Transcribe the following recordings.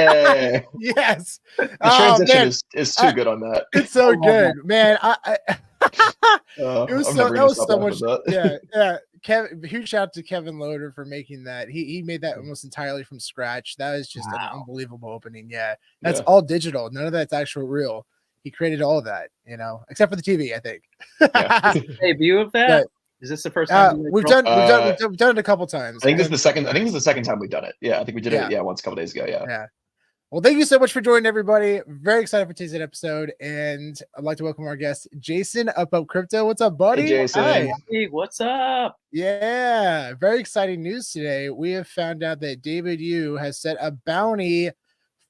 Hey, Yes. the Oh transition man, is too good on that. it's so good, man. It was I'm so never that gonna was stop so laughing much. at that. Yeah. Kevin, huge shout out to Kevin Loader for making that. He made that almost entirely from scratch. That is just an unbelievable opening. Yeah, that's Yeah. all digital. None of that's actual real. He created all of that, except for the TV, I think. Yeah. Debut of that? Yeah. Is this the first time We've done it a couple times. I think this is the second. I think this is the second time we've done it. Yeah, I think we did it. Yeah, once a couple days ago. Yeah. Yeah. Well, thank you so much for joining, everybody. Very excited for today's episode, and I'd like to welcome our guest, Jason Up Crypto. What's up, buddy? Hey, Jason. Hi. Hey, what's up? Yeah, very exciting news today. We have found out that David Yu has set a bounty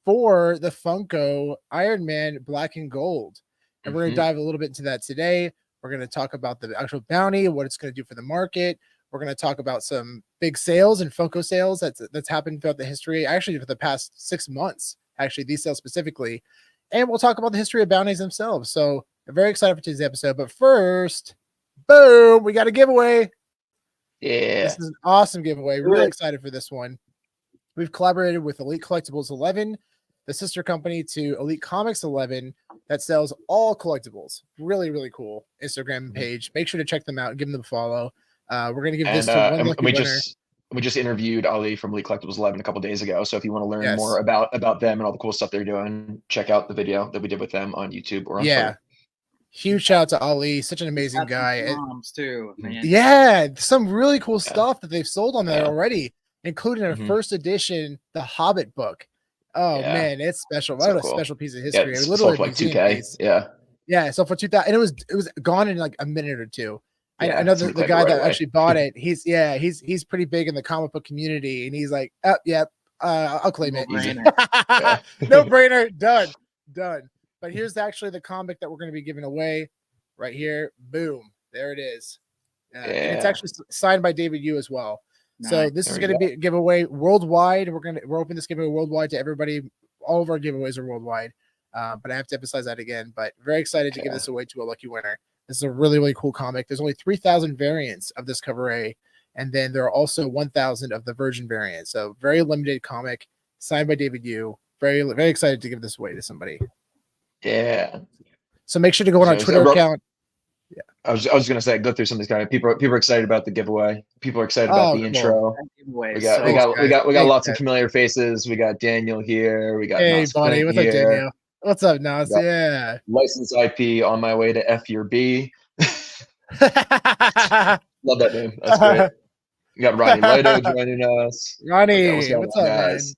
for the Funko Iron Man Black and Gold, and we're going to dive a little bit into that today. We're going to talk about the actual bounty, what it's going to do for the market. We're going to talk about some big sales and Funko sales that's happened throughout the history, actually for the past 6 months, actually these sales specifically. And we'll talk about the history of bounties themselves. So I'm very excited for today's episode. But first, boom, we got a giveaway. Yeah. This is an awesome giveaway. Really excited for this one. We've collaborated with Elite Collectibles 11, the sister company to Elite Comics 11 that sells all collectibles. Really, really cool Instagram page. Make sure to check them out and give them a follow. We're going to give this to one lucky winner. We just interviewed Ali from Elite Collectibles 11 a couple days ago. So if you want to learn more about them and all the cool stuff they're doing, check out the video that we did with them on YouTube or on Twitter. Huge shout out to Ali, such an amazing guy. Too, man. Yeah, some really cool stuff that they've sold on there already, including a first edition, The Hobbit book. Oh man, it's special. What a special piece of history. Yeah, literally like 2K. Yeah. So for 2000, and it was gone in like a minute or two. Yeah, I know the guy that actually bought it. He's pretty big in the comic book community, and he's like, oh yeah, I'll claim it. No brainer. Done. But here's actually the comic that we're going to be giving away right here. Boom, there it is. And it's actually signed by David Yu as well. Nice. So this is going to be a giveaway worldwide. We're opening this giveaway worldwide to everybody. All of our giveaways are worldwide. But I have to emphasize that again. But very excited to give this away to a lucky winner. This is a really, really cool comic. There's only 3,000 variants of this cover A, and then there are also 1,000 of the Virgin variant. So very limited comic, signed by David Yu. Very, very excited to give this away to somebody. Yeah. So make sure to go on our Twitter account. Yeah. I was going to say, go through some of these guys. People are excited about the giveaway. People are excited about the intro. We got lots of familiar faces. We got Daniel here. We got buddy. What's up, Daniel? What's up, Nas? Yeah. Licensed IP on my way to F your B. Love that name. That's great. We got Ronnie Lido joining us. Ronnie, what's up, guys?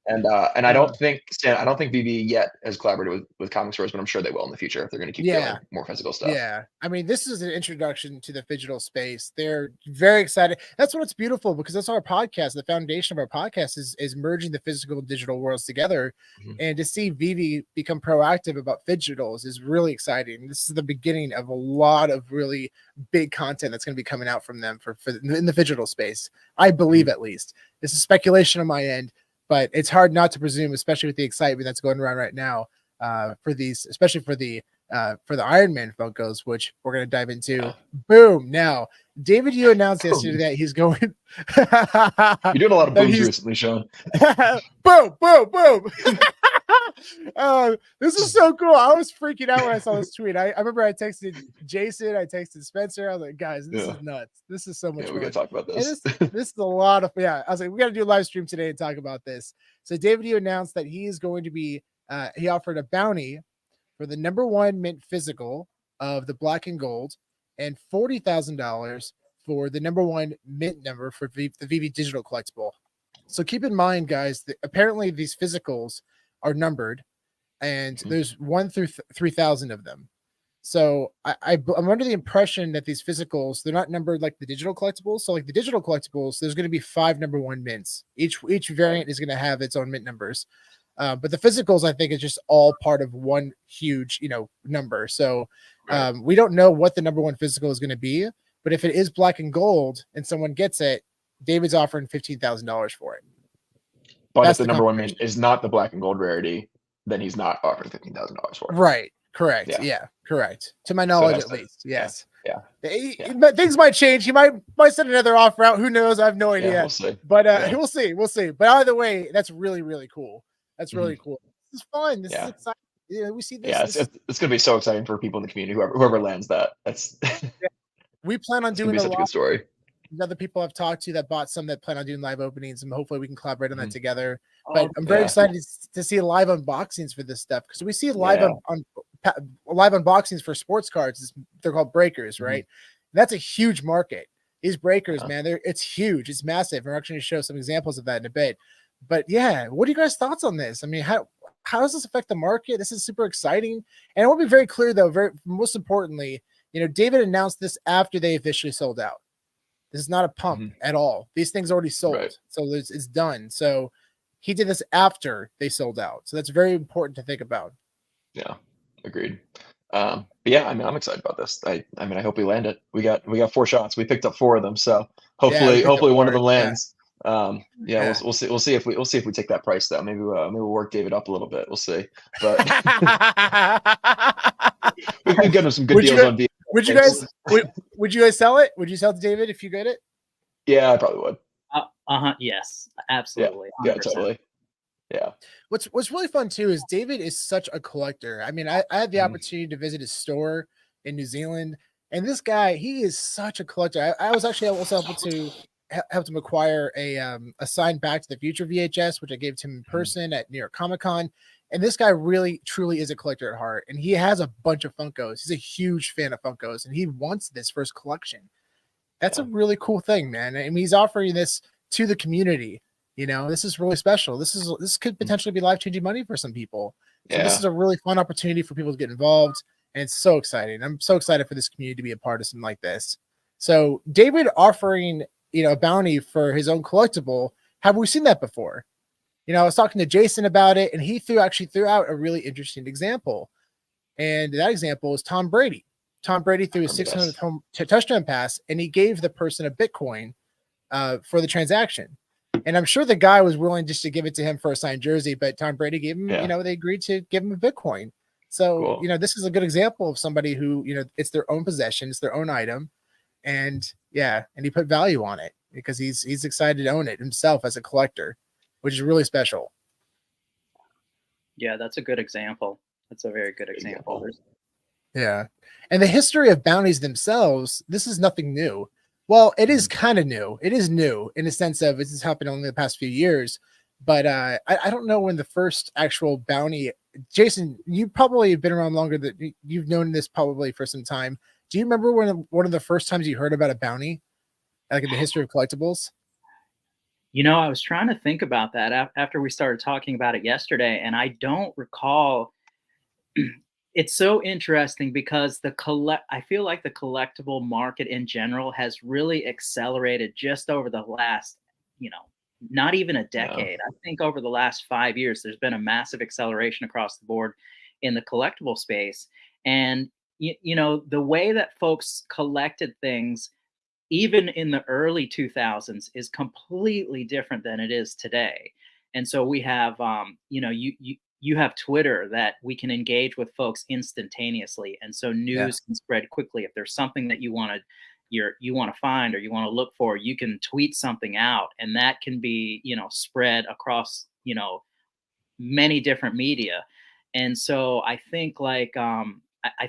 And I don't think VeVe yet has collaborated with comic stores, but I'm sure they will in the future if they're going to keep doing more physical stuff. Yeah, I mean, this is an introduction to the digital space. They're very excited. That's what's beautiful, because that's our podcast. The foundation of our podcast is merging the physical and digital worlds together, and to see VeVe become proactive about digitals is really exciting. This is the beginning of a lot of really big content that's going to be coming out from them for in the digital space. I believe, at least. This is speculation on my end. But it's hard not to presume, especially with the excitement that's going around right now, for these, especially for the Iron Man Funkos, which we're going to dive into. Boom! Now, David Yu announced yesterday that he's going. You're doing a lot of booms recently, Sean. Boom! This is so cool. I was freaking out when I saw this tweet. I remember I texted Jason, I texted Spencer. I was like, guys, this is nuts. This is so much fun. We gotta talk about this. This is a lot of I was like, we gotta do a live stream today and talk about this. So David Yu announced that he is going to be he offered a bounty for the #1 mint physical of the Black and Gold and $40,000 for the #1 mint number for the VeVe digital collectible. So keep in mind, guys, that apparently these physicals are numbered, and there's 1 through 3,000 of them. So I'm under the impression that these physicals, they're not numbered like the digital collectibles. So like the digital collectibles, there's going to be 5 #1 mints. Each variant is going to have its own mint numbers. But the physicals, I think, is just all part of one huge, number. So we don't know what the #1 physical is going to be. But if it is Black and Gold and someone gets it, David's offering $15,000 for it. But if the #1 mint is not the Black and Gold rarity, then he's not offering $15,000 for it. Right. Correct. Yeah. Correct. To my knowledge, at least. Yes. Yeah. Things might change. He might send another off route. Who knows? I have no idea. We'll see. But we'll see. We'll see. But either way, that's really, really cool. That's really cool. This is fun. This is exciting. Yeah, we see this. Yeah, it's gonna be so exciting for people in the community. Whoever lands that, that's. We plan on doing such a good story. Other people I've talked to that bought some that plan on doing live openings, and hopefully we can collaborate on that together. But I'm very excited to see live unboxings for this stuff, because we see live live unboxings for sports cards. They're called breakers, right? That's a huge market. These breakers, man, it's huge. It's massive. We're actually going to show some examples of that in a bit. But yeah, what are you guys' thoughts on this? I mean, how does this affect the market? This is super exciting. And I want to be very clear, though, most importantly, David announced this after they officially sold out. This is not a pump at all. These things already sold. So it's done. So he did this after they sold out. So that's very important to think about. Yeah, agreed. But yeah, I mean, I'm excited about this. I mean, I hope we land it. We got 4 shots. We picked up 4 of them. So hopefully one of them lands. We'll see if we take that price though. Maybe we'll work David up a little bit. We'll see. But we can get him some good deals on VeVe. Would you guys sell it? Would you sell to David if you get it? Yeah, I probably would. Yes, absolutely. Yeah, totally. Yeah. What's really fun too is David is such a collector. I mean, I had the opportunity to visit his store in New Zealand, and this guy, he is such a collector. I was actually also able to help him acquire a signed Back to the Future VHS, which I gave to him in person at New York Comic Con. And this guy really, truly is a collector at heart. And he has a bunch of Funkos. He's a huge fan of Funkos, and he wants this for his collection. That's a really cool thing, man. I mean, he's offering this to the community. This is really special. This could potentially be life-changing money for some people. So this is a really fun opportunity for people to get involved. And it's so exciting. I'm so excited for this community to be a part of something like this. So David offering, a bounty for his own collectible. Have we seen that before? I was talking to Jason about it, and he threw out a really interesting example. And that example is Tom Brady. Tom Brady threw his 600th home touchdown pass, and he gave the person a Bitcoin for the transaction. And I'm sure the guy was willing just to give it to him for a signed jersey, but Tom Brady gave him, they agreed to give him a Bitcoin. So, cool. This is a good example of somebody who, it's their own possession, it's their own item. And he put value on it because he's excited to own it himself as a collector, which is really special. Yeah, that's a good example. That's a very good example. Yeah. And the history of bounties themselves, this is nothing new. Well, it is kind of new. It is new in the sense of this has happened only the past few years. But I don't know when the first actual bounty. Jason, you probably have been around longer than you've known this probably for some time. Do you remember when one of the first times you heard about a bounty, like in the history of collectibles? I was trying to think about that after we started talking about it yesterday, and I don't recall. It's so interesting because I feel like the collectible market in general has really accelerated just over the last, not even a decade. I think over the last 5 years, there's been a massive acceleration across the board in the collectible space. And, the way that folks collected things, even in the early 2000s, is completely different than it is today. And so we have, you have Twitter that we can engage with folks instantaneously. And so news can spread quickly. If there's something that you want to find or you want to look for, you can tweet something out, and that can be, spread across, many different media. And so I think I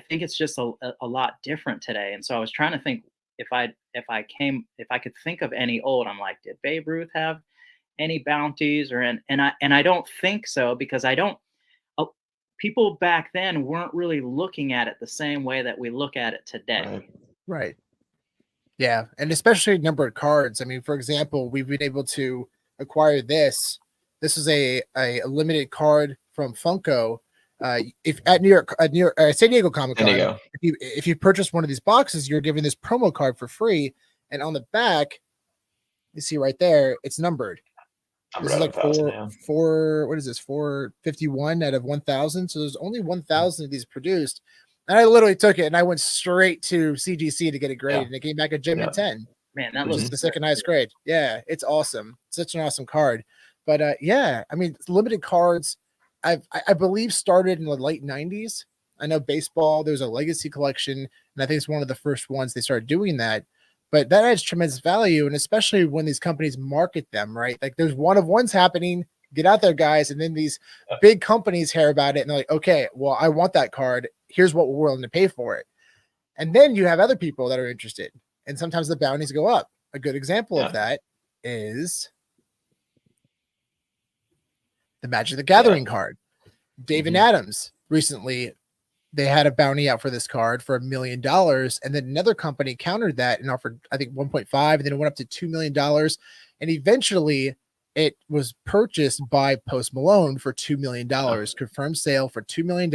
think it's just a lot different today. And so I was trying to think if I could think of any old, I'm like, did Babe Ruth have any bounties and I don't think so, because people back then weren't really looking at it the same way that we look at it today. Right. Yeah. And especially numbered cards. I mean, for example, we've been able to acquire this. This is a limited card from Funko. If at San Diego Comic Con, if you purchase one of these boxes, you're given this promo card for free. And on the back, you see right there, it's numbered. This is like 451 out of 1,000. So there's only 1,000 of these produced. And I literally took it and I went straight to CGC to get it graded, and it came back a gem in 10. Man, that was the second highest grade. Yeah, it's awesome. Such an awesome card. But I mean, limited cards, I believe started in the late 90s. I know baseball, there's a legacy collection, and I think it's one of the first ones they started doing that. But that adds tremendous value, and especially when these companies market them, right? Like there's one of ones happening. Get out there, guys. And then these big companies hear about it and they're like, okay, well, I want that card. Here's what we're willing to pay for it. And then you have other people that are interested. And sometimes the bounties go up. A good example of that is the Magic the Gathering card. David Adams recently, they had a bounty out for this card for $1 million. And then another company countered that and offered, I think, 1.5, and then it went up to $2 million. And eventually it was purchased by Post Malone for $2 million, confirmed sale for $2 million.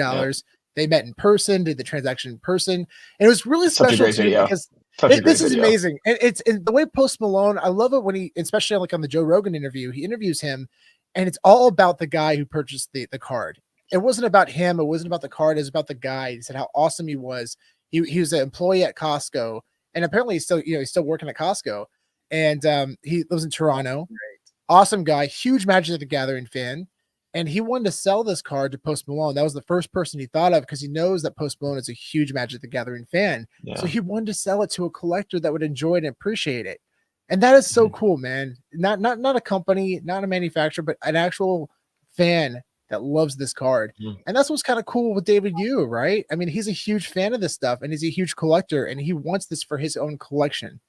They met in person, did the transaction in person. And it was really special too, because this is amazing. And it's in the way Post Malone, I love it when he, especially like on the Joe Rogan interview, he interviews him and it's all about the guy who purchased the card. It wasn't about him. It wasn't about the card. It was about the guy. He said how awesome he was. He was an employee at Costco, and apparently he's still working at Costco. And he lives in Toronto. Awesome guy, huge Magic the Gathering fan, and he wanted to sell this card to Post Malone. That was the first person he thought of because he knows that Post Malone is a huge Magic the Gathering fan. So he wanted to sell it to a collector that would enjoy it and appreciate it. And that is so cool, man. Not a company, not a manufacturer, but an actual fan that loves this card. And that's what's kind of cool with David Yu, right? I mean, he's a huge fan of this stuff and he's a huge collector and he wants this for his own collection.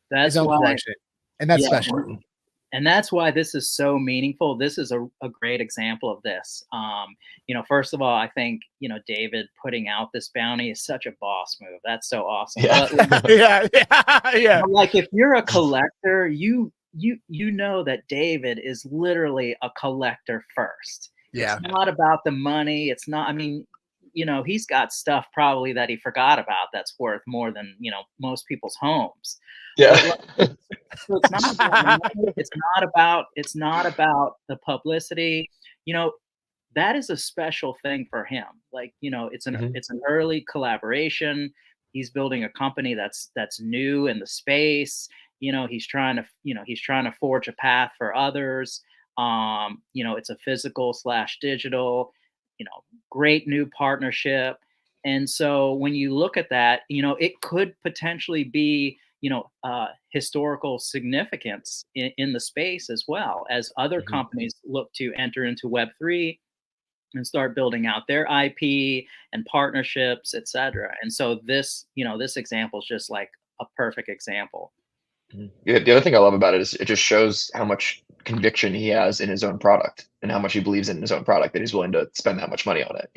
That's why, collection. And that's special. And that's why this is so meaningful. This is a great example of this. First of all, I think, David putting out this bounty is such a boss move. That's so awesome. Yeah. But like if you're a collector, you know that David is literally a collector first. Yeah. It's not about the money. It's not, I mean, he's got stuff probably that he forgot about that's worth more than, most people's homes. Yeah. So it's not about the money. It's not about the publicity. That is a special thing for him. Like, it's an early collaboration. He's building a company that's new in the space. He's trying to forge a path for others. It's a physical / digital, great new partnership. And so when you look at that, it could potentially be, historical significance in the space as well as other companies look to enter into Web3 and start building out their IP and partnerships, et cetera. And so this example is just like a perfect example. Yeah, the other thing I love about it is it just shows how much conviction he has in his own product and how much he believes in his own product that he's willing to spend that much money on it,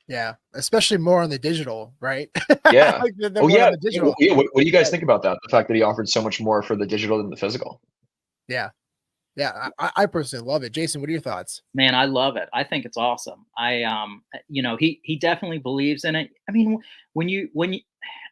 Yeah, especially more on the digital, right? Yeah. Like Yeah. The digital. Yeah. What do you guys think about that? The fact that he offered so much more for the digital than the physical. Yeah. I personally love it. Jason, what are your thoughts? Man, I love it. I think it's awesome. He definitely believes in it.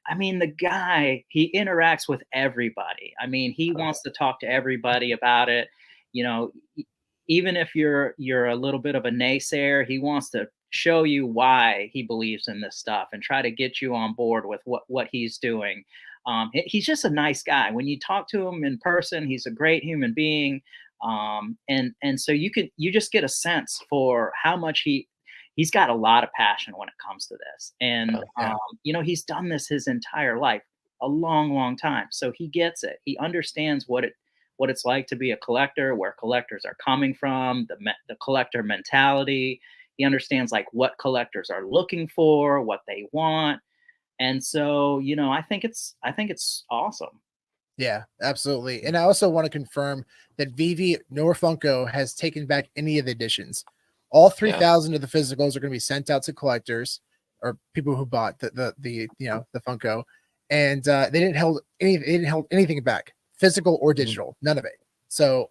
I mean, the guy, he interacts with everybody. I mean, he wants to talk to everybody about it. Even if you're a little bit of a naysayer, he wants to show you why he believes in this stuff and try to get you on board with what he's doing. He's just a nice guy. When you talk to him in person, he's a great human being. And so you just get a sense for how much he's got a lot of passion when it comes to this. And, he's done this his entire life, a long, long time. So he gets it. He understands what it's like to be a collector, where collectors are coming from, the collector mentality. He understands like what collectors are looking for, what they want. And so, I think it's awesome. Yeah, absolutely. And I also want to confirm that VeVe nor Funko has taken back any of the editions. All 3,000 of the physicals are going to be sent out to collectors or people who bought the Funko, and they didn't hold anything back, physical or digital, none of it. So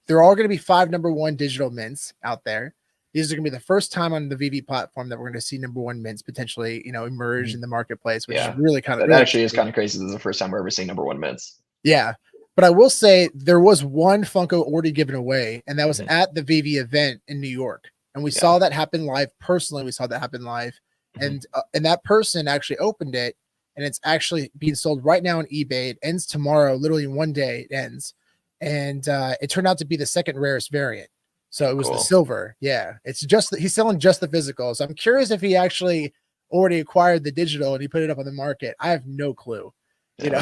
they're all going to be 5 #1 digital mints out there. These are going to be the first time on the VeVe platform that we're going to see #1 mints potentially, emerge in the marketplace, which is really kind of that actually is kind of crazy. This is the first time we're ever seeing #1 mints. Yeah, but I will say there was one Funko already given away, and that was at the VeVe event in New York, and we saw that happen live. Personally, we saw that happen live, and that person actually opened it, and it's actually being sold right now on eBay. It ends tomorrow, literally in 1 day. It ends, and it turned out to be the second rarest variant. So it was the silver. Yeah, it's just he's selling just the physical. So I'm curious if he actually already acquired the digital and he put it up on the market. I have no clue. You know,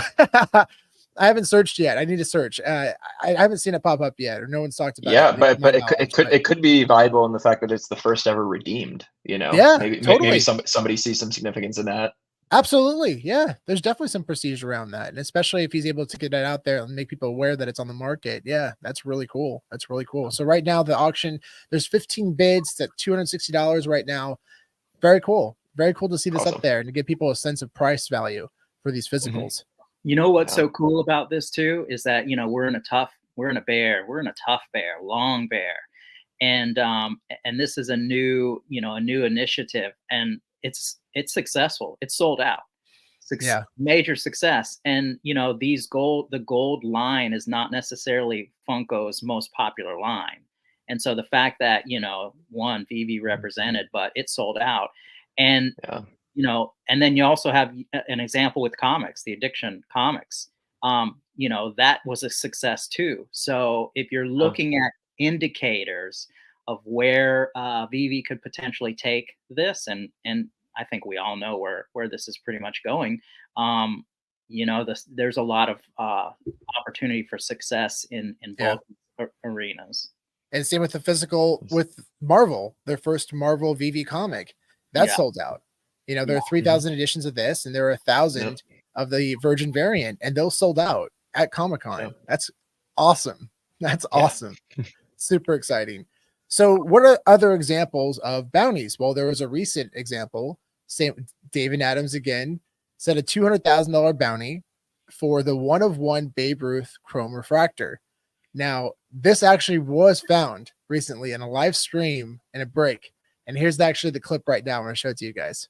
I haven't searched yet. I need to search. I haven't seen it pop up yet, or no one's talked about it. Yeah, but it could be viable in the fact that it's the first ever redeemed. You know, yeah, maybe totally. somebody sees some significance in that. Absolutely, yeah. There's definitely some prestige around that, and especially if he's able to get it out there and make people aware that it's on the market. Yeah, that's really cool. That's really cool. So right now, the auction, there's 15 bids at $260 right now. Very cool. Very cool to see this up there and to give people a sense of price value for these physicals. You know what's so cool about this too is that, you know, we're in a tough bear, long bear, and this is a new initiative, and it's successful. It's sold out. Major success. And you know, the gold line is not necessarily Funko's most popular line, and so the fact that, you know, one, VeVe represented, but it sold out, and you know, and then you also have an example with comics, the Addiction comics. You know, that was a success too. So if you're looking at indicators of where VeVe could potentially take this, and I think we all know where this is pretty much going. You know, there's a lot of opportunity for success in both arenas. And same with the physical with Marvel, their first Marvel VeVe comic that sold out. You know, there are 3,000 editions of this, and there are 1,000 of the Virgin variant, and those sold out at Comic-Con. That's awesome. That's awesome. Super exciting. So what are other examples of bounties? Well, there was a recent example. Same, David Adams again set a $200,000 bounty for the 1-of-1 Babe Ruth Chrome Refractor. Now, this actually was found recently in a live stream in a break. And here's actually the clip right now. I'm going to show it to you guys.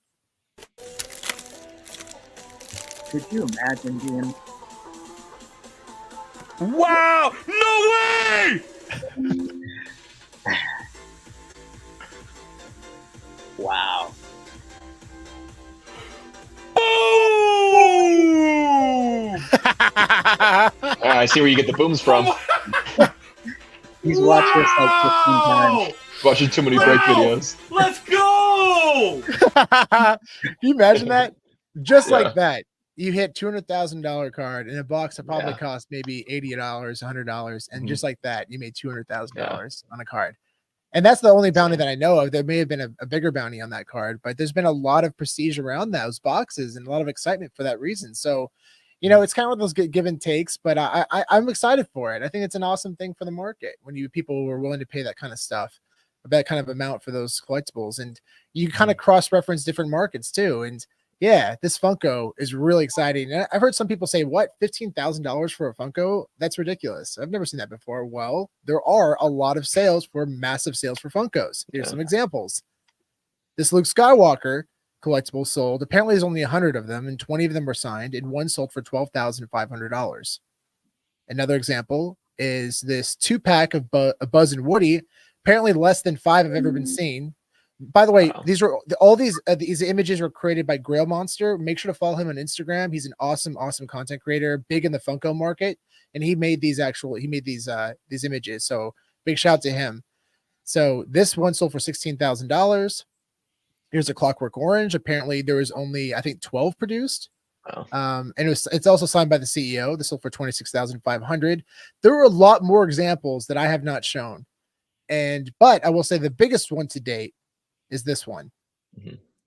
Could you imagine being... Wow! No way! Wow. Boom! I see where you get the booms from. He's watched this like 15 times. Watching too many break videos. Let's go! Can you imagine that? Just like that. You hit $200,000 card in a box that probably cost maybe $80, $100, and just like that, you made $200,000 on a card. And that's the only bounty that I know of. There may have been a bigger bounty on that card, but there's been a lot of prestige around those boxes and a lot of excitement for that reason. So, you know, it's kind of one of those give and takes, but I'm excited for it. I think it's an awesome thing for the market when people were willing to pay that kind of stuff, that kind of amount for those collectibles. And you kind of cross-reference different markets too. And yeah, this Funko is really exciting. And I've heard some people say, what, $15,000 for a Funko? That's ridiculous. I've never seen that before. Well, there are a lot of sales for massive sales for Funkos. Here's some examples. This Luke Skywalker collectible sold. Apparently there's only 100 of them, and 20 of them were signed, and one sold for $12,500. Another example is this 2-pack of Buzz and Woody. Apparently less than 5 have ever been seen. By the way, these are all these images were created by Grail Monster. Make sure to follow him on Instagram. He's an awesome content creator, big in the Funko market, and he made these images. So big shout out to him. So this one sold for $16,000. Here's a Clockwork Orange. Apparently there was only, I think, 12 produced. And it's also signed by the CEO. This sold for $26,500. There were a lot more examples that I have not shown. But I will say the biggest one to date is this one.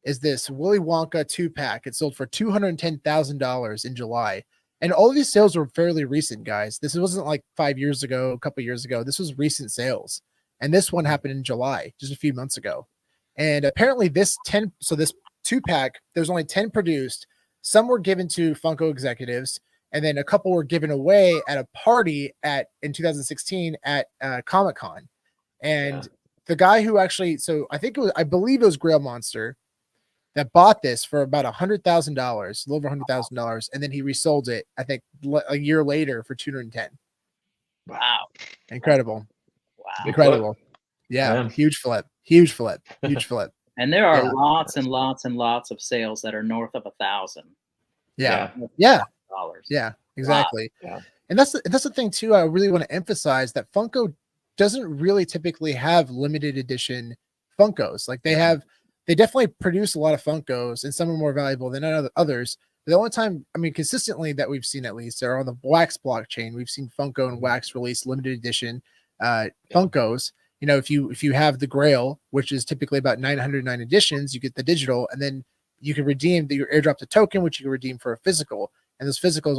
Is this Willy Wonka 2-pack. It sold for $210,000 in July. And all of these sales were fairly recent, guys. This wasn't like 5 years ago, a couple years ago. This was recent sales. And this one happened in July, just a few months ago. And apparently this 2-pack, there's only 10 produced. Some were given to Funko executives, and then a couple were given away at a party in 2016 at Comic-Con. And the guy who actually, I believe it was Grail Monster that bought this for about $100,000, a little over $100,000, and then he resold it, I think, a year later for $210,000. Wow. Incredible. Wow. Incredible. Yeah. Huge flip. And there are lots and lots and lots of sales that are north of 1,000. Yeah. Exactly. Wow. Yeah. And that's the thing too. I really want to emphasize that Funko doesn't really typically have limited edition Funkos. Like they have they definitely produce a lot of Funkos, and some are more valuable than others. The only time, I mean, consistently that we've seen, at least, are on the Wax blockchain. We've seen Funko and Wax release limited edition Funkos. You know, if you have the Grail, which is typically about 909 editions, you get the digital, and then you can redeem your airdrop the token, which you can redeem for a physical. And those physicals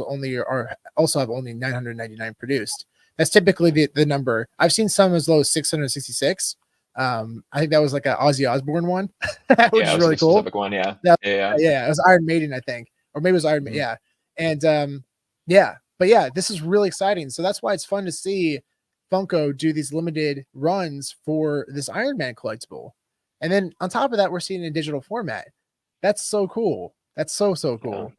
also have only 999 produced. That's typically the number. I've seen some as low as 666. I think that was like an Ozzy Osbourne one, which is really cool. Specific one, yeah. It was Iron Maiden, I think, or maybe it was Iron Maiden. Yeah, and but yeah, this is really exciting. So that's why it's fun to see Funko do these limited runs for this Iron Man collectible, and then on top of that, we're seeing it in digital format. That's so cool. That's so cool.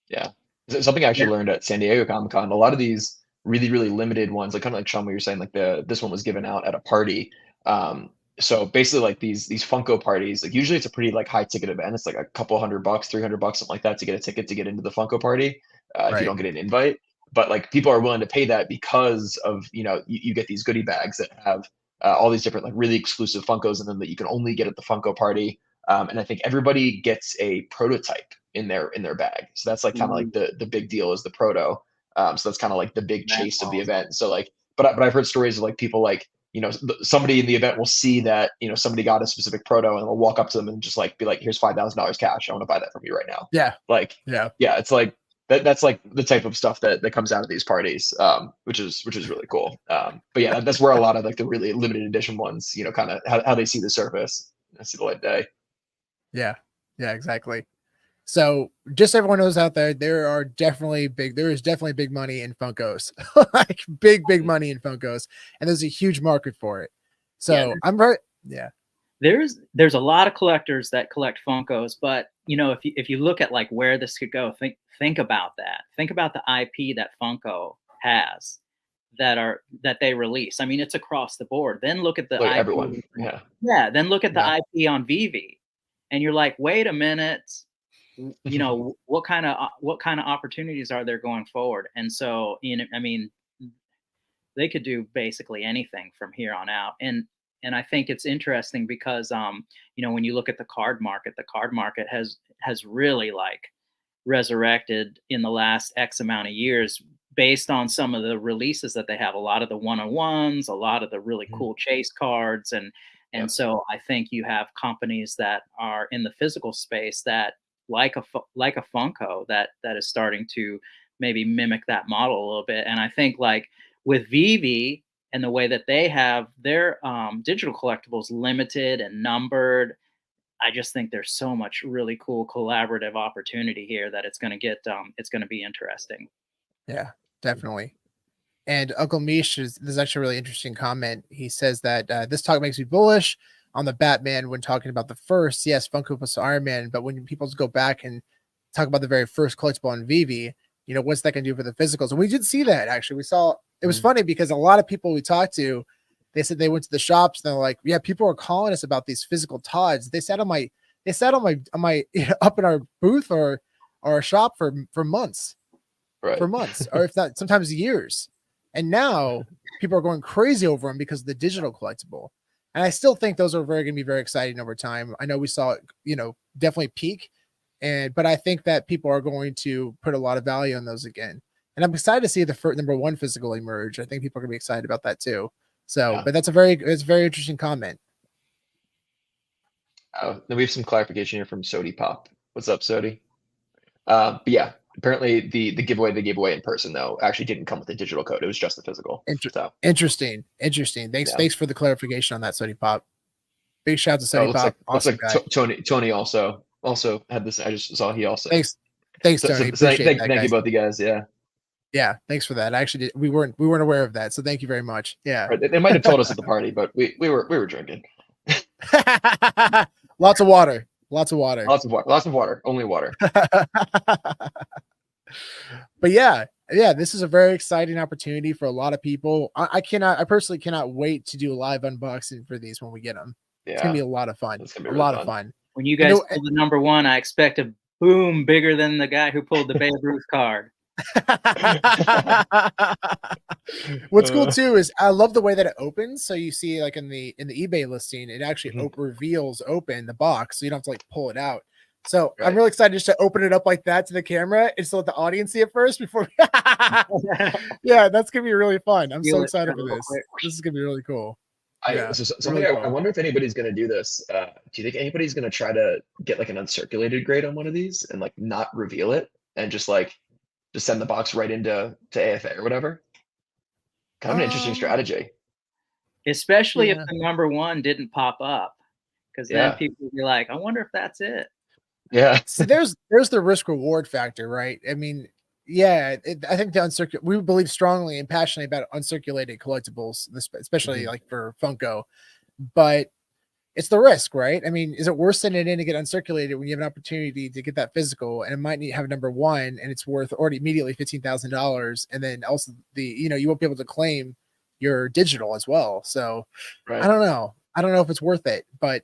Yeah. Something I actually learned at San Diego Comic-Con. A lot of these really, really limited ones, like kind of like Sean, what you're saying, like this one was given out at a party. So basically, like these Funko parties, like usually it's a pretty like high ticket event. It's like a couple $100, $300, something like that, to get a ticket to get into the Funko party if you don't get an invite. But like people are willing to pay that because of, you know, you get these goodie bags that have all these different like really exclusive Funkos in them that you can only get at the Funko party. And I think everybody gets a prototype in their bag. So that's like kind of like the big deal is the proto. So that's kind of like the big chase of the event. So like, but I've heard stories of like people like, you know, somebody in the event will see that, you know, somebody got a specific proto and they'll walk up to them and just like be like, here's $5,000 cash. I want to buy that from you right now. Yeah. Like, yeah, it's like that's like the type of stuff that comes out of these parties, which is really cool. But yeah, that's where a lot of like the really limited edition ones, you know, kind of how they see the surface, see the light of day. Yeah, exactly. So just so everyone knows out there, there is definitely big money in Funkos, like big money in Funkos, and there's a huge market for it. So there's a lot of collectors that collect Funkos, but you know, if you look at like where this could go, think about that. Think about the IP that Funko has that they release. I mean, it's across the board. Then look at the IP. Everyone. Then look at the IP on VeVe, and you're like, wait a minute. You know, what kind of opportunities are there going forward? And so, you know, I mean, they could do basically anything from here on out. And I think it's interesting because, you know, when you look at the card market has really like resurrected in the last X amount of years based on some of the releases that they have. A lot of the one-on-ones, a lot of the really cool chase cards, and so I think you have companies that are in the physical space that like a Funko that is starting to maybe mimic that model a little bit. And I think like with VeVe and the way that they have their digital collectibles limited and numbered, I just think there's so much really cool collaborative opportunity here that it's going to be interesting. Yeah, definitely. And Uncle Mish there's actually a really interesting comment. He says that this talk makes me bullish on the Batman when talking about the first, yes, Funko plus Iron Man, but when people go back and talk about the very first collectible on VeVe, you know, what's that going to do for the physicals? And we did see that, actually. We saw, it was funny because a lot of people we talked to, they said they went to the shops and they're like, yeah, people are calling us about these physical Todds. They sat on my you know, up in our booth or our shop for months, or if not, sometimes years. And now people are going crazy over them because of the digital collectible. And I still think those are going to be very exciting over time. I know we saw it, you know, definitely peak, but I think that people are going to put a lot of value on those again. And I'm excited to see the number one physical emerge. I think people are going to be excited about that too. So, but it's a very interesting comment. Then we have some clarification here from Sody Pop. What's up, Sody? But yeah, apparently the giveaway they gave away in person though actually didn't come with a digital code. It was just the physical. Interesting. Thanks for the clarification on that, Sody Pop. Big shout out to Sody Pop. Awesome guy. Tony also had this. I just saw he also. Thanks, Tony. Thank you both, you guys. Yeah, thanks for that. Actually, we weren't aware of that, so thank you very much. Yeah, right. They might have told us at the party, but we were drinking. Lots of water. Only water. But yeah, this is a very exciting opportunity for a lot of people. I personally cannot wait to do a live unboxing for these when we get them. Yeah. It's gonna be a lot of fun. It's gonna be a lot of fun. When you guys pull the number one, I expect a boom bigger than the guy who pulled the Babe Ruth card. What's cool too is I love the way that it opens. So you see, like in the eBay listing, it actually reveals open the box, so you don't have to like pull it out. So I'm really excited just to open it up like that to the camera and so let the audience see it first before. Yeah, that's gonna be really fun. I'm so excited for this. This is gonna be really cool. I wonder if anybody's going to do this. Do you think anybody's going to try to get like an uncirculated grade on one of these and like not reveal it and just send the box right into AFA or whatever? Kind of an interesting strategy. Especially if the number one didn't pop up, because then people will be like, I wonder if that's it. Yeah. So there's the risk reward factor, right? I mean, I think we believe strongly and passionately about uncirculated collectibles, especially like for Funko, but it's the risk, right? I mean, is it worth sending it in to get uncirculated when you have an opportunity to get that physical and it might have number one and it's worth already immediately $15,000, and then also you won't be able to claim your digital as well. So I don't know if it's worth it, but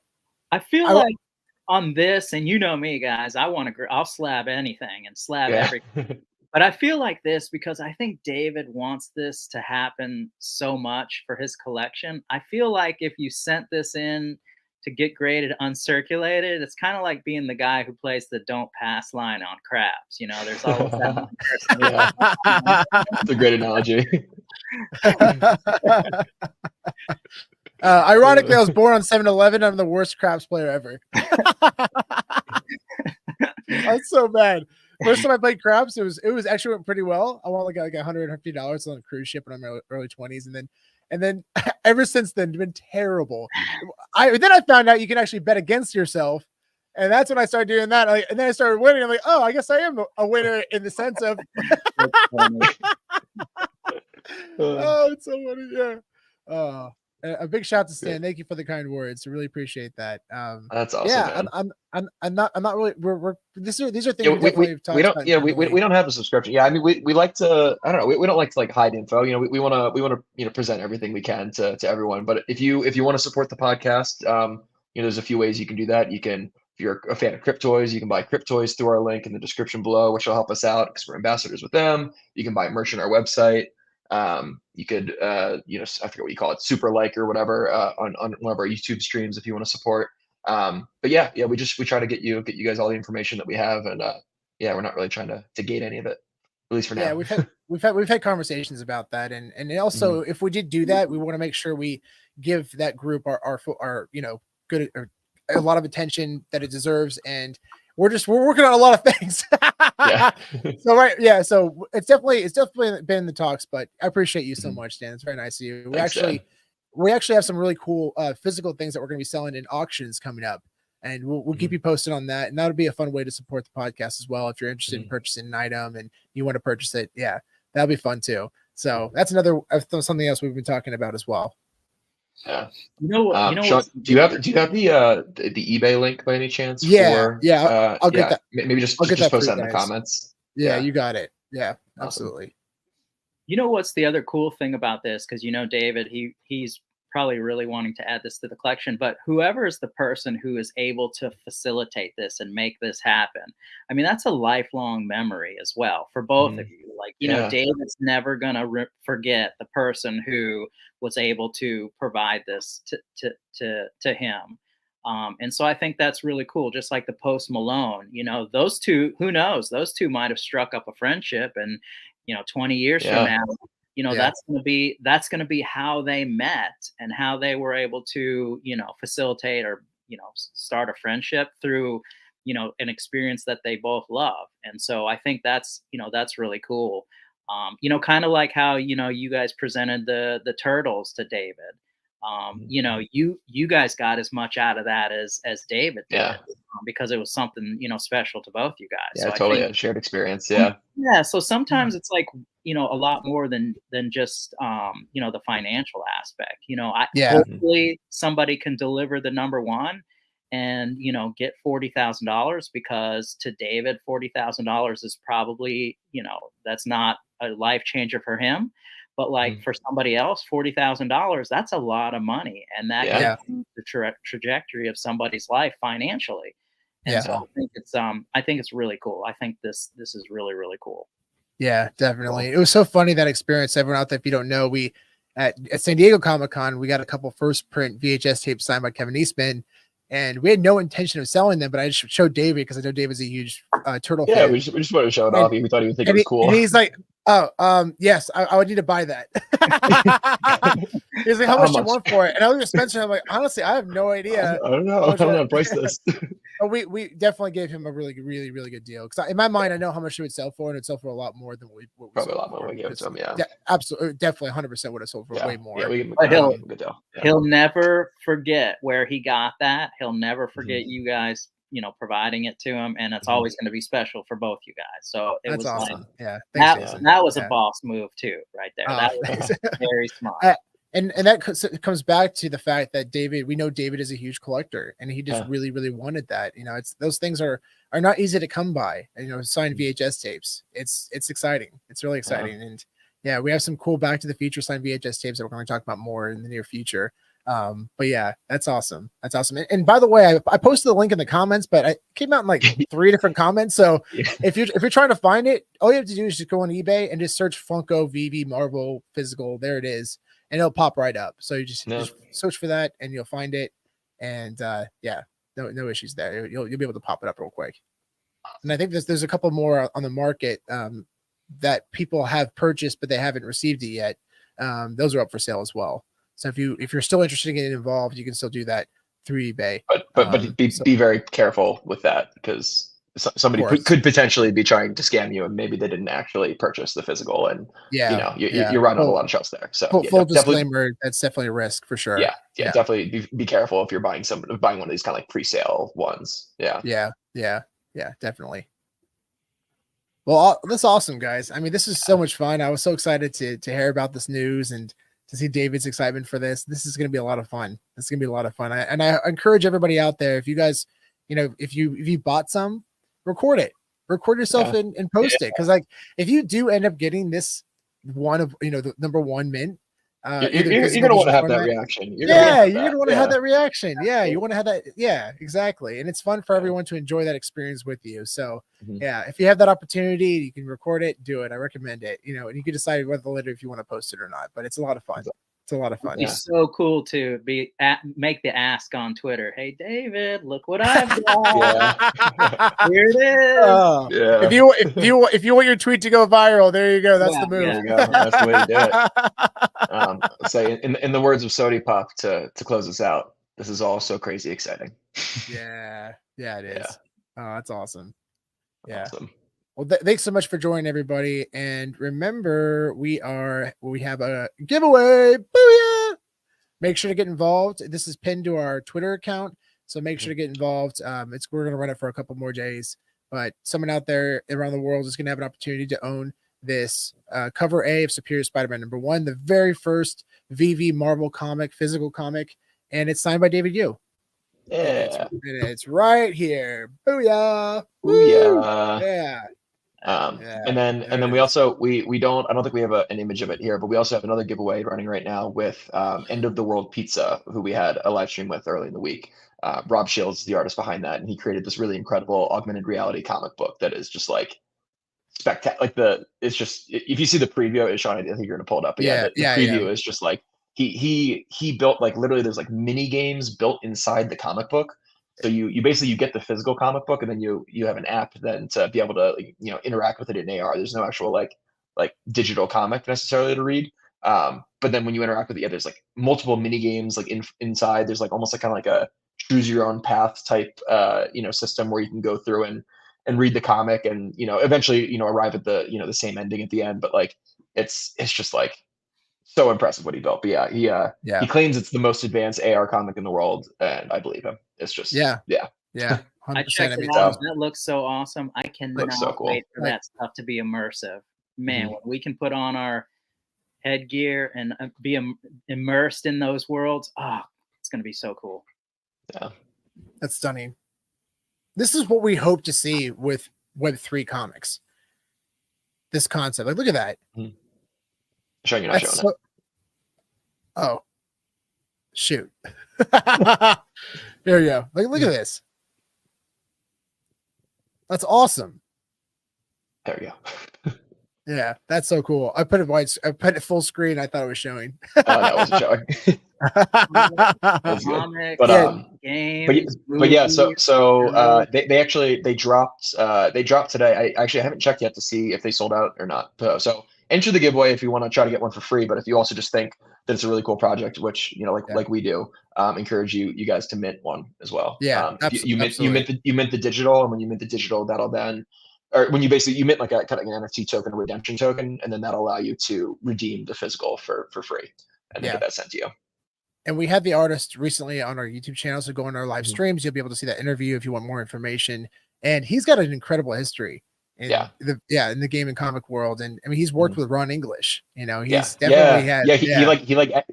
I feel like on this, and you know me, guys, I'll slab anything and slab everything. But I feel like this because I think David wants this to happen so much for his collection. I feel like if you sent this in to get graded uncirculated, it's kind of like being the guy who plays the don't pass line on craps. You know, there's always that person. That's a great analogy. Ironically, I was born on 7-Eleven. I'm the worst craps player ever. That's so bad. First time I played craps, it was actually went pretty well. I won like $150 on a cruise ship in my early 20s, and then ever since then, it's been terrible. Then I found out you can actually bet against yourself, and that's when I started doing that. And then I started winning. I'm like, oh, I guess I am a winner in the sense of. Oh, it's so funny, yeah. A big shout out to Stan. Thank you for the kind words. I really appreciate that. That's awesome. Yeah, I'm not really. These are things we don't have a subscription. Yeah, I mean we like to. I don't know. We don't like to like hide info. You know, we want to present everything we can to everyone. But if you want to support the podcast, there's a few ways you can do that. You can, if you're a fan of Cryptoys, you can buy Cryptoys through our link in the description below, which will help us out because we're ambassadors with them. You can buy merch on our website. You could I forget what you call it, super like or whatever, on one of our YouTube streams if you want to support. But we try to get you guys all the information that we have, and we're not really trying to gate any of it, at least for now. Yeah, we've had conversations about that, and also if we did do that, we want to make sure we give that group our good a lot of attention that it deserves, and we're working on a lot of things. So it's definitely been in the talks, but I appreciate you so much, Dan. It's very nice of you. We actually have some really cool physical things that we're going to be selling in auctions coming up, and we'll keep you posted on that. And that'll be a fun way to support the podcast as well. If you're interested in purchasing an item and you want to purchase it, that'll be fun too. So that's something else we've been talking about as well. Yeah. Sean, do you have the eBay link by any chance? I'll get that. Maybe just post that in the comments. Yeah, you got it. Yeah, absolutely. You know what's the other cool thing about this? Because David, he's probably really wanting to add this to the collection, but whoever is the person who is able to facilitate this and make this happen, I mean, that's a lifelong memory as well for both of you. Like, David's never gonna forget the person who was able to provide this to him. And so I think that's really cool. Just like the Post Malone, those two, who knows, those two might have struck up a friendship, and 20 years from now, that's going to be how they met and how they were able to, facilitate or, start a friendship through, an experience that they both love. And so I think that's really cool. Kind of like how, you guys presented the turtles to David. You guys got as much out of that as David did, because it was something, special to both you guys. Yeah, so totally a shared experience. Yeah. Yeah. So sometimes it's like, a lot more than just, the financial aspect, hopefully somebody can deliver the number one and, get $40,000, because to David, $40,000 is probably, that's not a life changer for him. But like for somebody else, $40,000, that's a lot of money. And that can change the trajectory of somebody's life financially. And so I think it's really cool. I think this is really, really cool. Yeah, definitely. It was so funny, that experience. Everyone out there, if you don't know, we at San Diego Comic-Con, we got a couple first print VHS tapes signed by Kevin Eastman, and we had no intention of selling them, but I just showed David because I know David's a huge Turtle Yeah, fan. we just wanted to show it off. We thought he would think it And, was cool. and he's like, "Oh, yes, I would need to buy that." He's like, "How much do you want for it?" And I looked at Spencer, and I'm like, "Honestly, I have no idea." I don't know. I don't know how to price this. But we definitely gave him a really good deal, because in my mind, I know how much it would sell for, and it'd sell for a lot more than what we Probably a sold lot more for, when we gave it to him. Yeah, absolutely, definitely 100% would have sold for way more. Yeah, we give him But a good deal. Yeah. He'll never forget where he got that. He'll never forget you guys, providing it to him, and it's always going to be special for both you guys. So it That's was awesome. like, Yeah, thanks, Jason. that was Yeah. a boss move too, right there. Oh, That was very smart. And that comes back to the fact that we know David is a huge collector, and he just really, really wanted that. It's those things are not easy to come by. Signed VHS tapes. It's exciting. It's really exciting. And yeah, we have some cool Back to the Future signed VHS tapes that we're going to talk about more in the near future. But yeah, that's awesome. That's awesome. And by the way, I posted the link in the comments, but it came out in like 3 different comments. So if you're trying to find it, all you have to do is just go on eBay and just search Funko VeVe Marvel physical. There it is. And it'll pop right up. So you just search for that and you'll find it. And no issues there. You'll be able to pop it up real quick. And I think there's a couple more on the market that people have purchased, but they haven't received it yet. Those are up for sale as well. So if you're still interested in getting involved, you can still do that through eBay. But be very careful with that, because somebody could potentially be trying to scam you, and maybe they didn't actually purchase the physical, and you're running on a lot of trust there. So full disclaimer, that's definitely a risk for sure. Yeah, definitely be careful if you're buying one of these kind of like pre-sale ones. Yeah, definitely. Well, that's awesome, guys. I mean, this is so much fun. I was so excited to hear about this news and to see David's excitement for this. This is going to be a lot of fun. It's going to be a lot of fun. I encourage everybody out there, if you guys, if you bought some, record yourself and post it. Cause like, if you do end up getting this one of, the number 1 mint, you're going to want to have that reaction. You're going to want to have that reaction. Yeah. You want to have that. Yeah, exactly. And it's fun for everyone to enjoy that experience with you. So if you have that opportunity, you can record it, do it. I recommend it, and you can decide whether later if you want to post it or not, but it's a lot of fun. It's a lot of fun. It's so cool to make the ask on Twitter. Hey, David, look what I've got. Here it is. If you want your tweet to go viral, there you go. That's the move. There you go. That's the way to do it. Say in the words of Sody Pop to close us out, this is all so crazy exciting. Yeah, it is. Oh, that's awesome. Yeah. Awesome. Well, thanks so much for joining, everybody. And remember, we have a giveaway. Booyah! Make sure to get involved. This is pinned to our Twitter account, so make sure to get involved. We're going to run it for a couple more days, but someone out there around the world is going to have an opportunity to own this cover A of Superior Spider-Man #1, the very first VeVe Marvel comic, physical comic, and it's signed by David Yu. Yeah, it's right here. Booyah! Booyah! Yeah. And then we also I don't think we have an image of it here, but we also have another giveaway running right now with End of the World Pizza, who we had a live stream with early in the week. Rob Shields is the artist behind that, and he created this really incredible augmented reality comic book that is just like spectacular. It's just, if you see the preview, Sean, I think you're gonna pull it up. But the preview is just like he built, like, literally there's like mini games built inside the comic book. So you basically get the physical comic book, and then you have an app then to be able to interact with it in AR. There's no actual like digital comic necessarily to read. But then when you interact with it, there's like multiple mini games like inside. There's like almost like kind of like a choose your own path type system where you can go through and read the comic and eventually arrive at the the same ending at the end. But like it's just like so impressive what he built. But he claims it's the most advanced AR comic in the world, and I believe him. It's just 100%. I checked it out. That looks so awesome. I cannot wait for that stuff to be immersive. Man, when we can put on our headgear and be immersed in those worlds, it's going to be so cool. Yeah, that's stunning. This is what we hope to see with Web3 comics. This concept, like, look at that. Showing you're not showing it. Oh, shoot. There you go. Look at this. That's awesome. There you go. Yeah, that's so cool. I put it full screen. I thought it was showing. That was a joke. That's good. Comics, But games, but yeah, so movies, they actually dropped today. I actually haven't checked yet to see if they sold out or not. So enter the giveaway if you want to try to get one for free. But if you also just think that it's a really cool project, which like we do, encourage you guys to mint one as well. Yeah, you mint the digital, and when you mint the digital, that'll then, or when you mint like a kind of an NFT token, a redemption token, and then that'll allow you to redeem the physical for free, and then get that sent to you. And we had the artist recently on our YouTube channel, so go on our live streams. You'll be able to see that interview if you want more information. And he's got an incredible history in the game and comic world. And I mean, he's worked with Ron English. He's definitely had.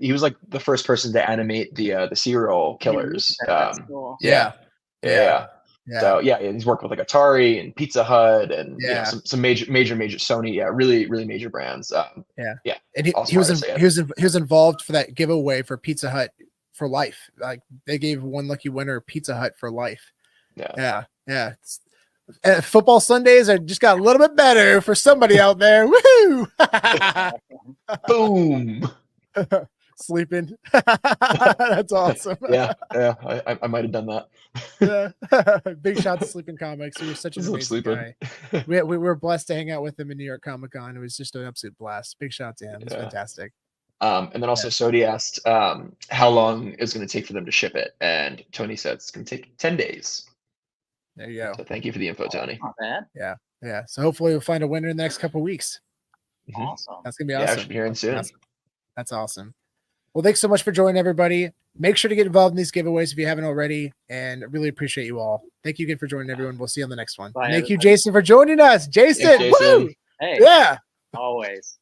He was like the first person to animate the serial killers. That's cool. So he's worked with like Atari and Pizza Hut and some major Sony, really major brands. And he was involved for that giveaway for Pizza Hut for life. Like they gave one lucky winner Pizza Hut for life. Yeah. Football Sundays are just got a little bit better for somebody out there. Woohoo! Boom. Sleeping. That's awesome. I might have done that. Big shout to Sleeping Comics. He was such an amazing guy. We were blessed to hang out with him in New York Comic Con. It was just an absolute blast. Big shout to him. It's fantastic. And then also Sodi asked how long it's going to take for them to ship it, and Tony said it's going to take 10 days. There you go. So thank you for the info, Tony. Not bad. Yeah. So hopefully we'll find a winner in the next couple of weeks. Awesome. That's gonna be awesome. I should be hearing soon. That's awesome. Well, thanks so much for joining, everybody. Make sure to get involved in these giveaways if you haven't already, and I really appreciate you all. Thank you again for joining, everyone. We'll see you on the next one. Thank you, Jason, for joining us. Jason. Thanks, Jason. Woo! Hey. Yeah. Always.